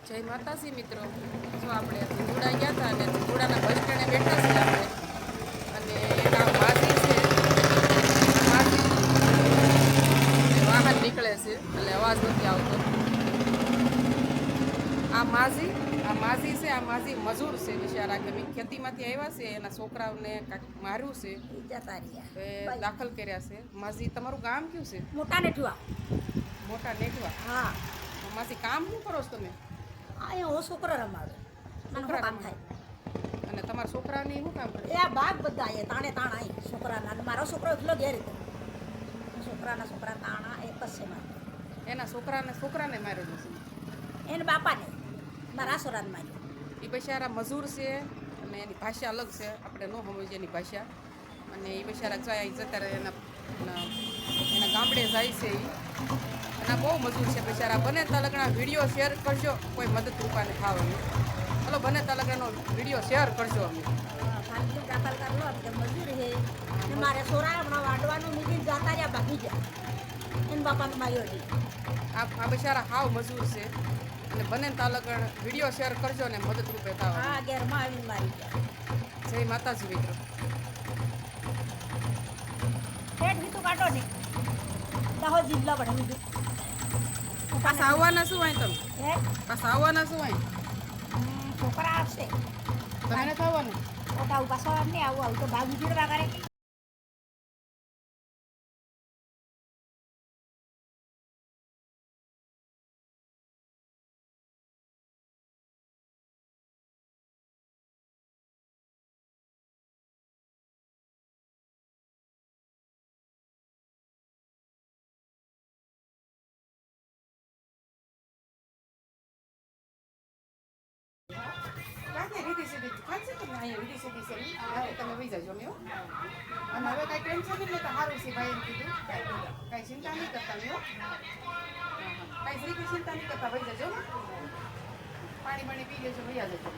જય માતાજી મિત્રો, જો આપણે ધુંધુડા ગયા હતા અને ધુંધુડાના બસ સ્ટેન્ડે બેઠા છીએ આપણે. અને એના માસી છે, માસી વાહન નીકળે છે એટલે અવાજ નથી આવતો. આ માસી છે, આ માસી મજૂર છે બિચારા, કે ખેતીમાંથી આવ્યા છે, એના છોકરાઓને કાંઈક માર્યું છે, દાખલ કર્યા છે. માસી, તમારું ગામ કયું છે? મોટા નેઠવા. મોટા નેઠવા. હા. માસી, કામ શું કરો છો તમે? અહીંયા હું છોકરો રમાડું. છોકરા કામ રમાડો. થાય. અને તમારા છોકરાની શું કામ કરે? એ આ બાગ બધા અહીંયા તાણે તાણા અહીં છોકરાના. અને મારો છોકરો એટલો ઘેર હતો. છોકરા તાણા એક જ છે મારે. એના છોકરાને મારેલો છે. એને બાપાને મારા આસોરાને માર્યો. એ બિચારા મજૂર છે અને એની ભાષા અલગ છે, આપણે ન સમજીએ એની ભાષા. અને એ બિચારા જતા રહે એના ગામડે જાય છે. અને બહુ મજૂર છે બિચારા. બને તાલુકાના વિડીયો શેર કરજો, કોઈ મદદ રૂપાને ખાવાનું. હલો, બને તાલુકાનો વિડીયો શેર કરજો અમે. દાખલ કરલો કે મજૂર હે ને મારે સોરા હમણાં વાડવાનું મીટિંગ જાતા રહ્યા ભાગી ગયા. એને બાપાને માર્યો છે. આ બિચારા હાવ મજૂર છે અને બને તાલુકાના વિડીયો શેર કરજો ને મદદ રૂપે ખાવા. હા, ઘેરમાં આવીને મારી ગયા. જય માતાજી મિત્રો. હેઠ મીઠું કાઢો ને દાહોદ જિલ્લા પડે મીઠું. પાછા આવવાના શું હોય તમે? હે પાછા આવવાના શું હોય? છોકરા આવશે. તમે નથી આવવાનું? ઓટા પાછો નહીં આવું તો ભાગ ઉજીડવા કરે. તમે વહી જજો મેં. અને હવે કાંઈ ટેન્શન નહીં લેતા, સારું છે ભાઈ એમ કીધું. કાંઈ ચિંતા નહીં કરતા મેં. કાંઈ ચિંતા નહીં કરતા, વહી જજો. પાણી પી લેજો, વહી જજો.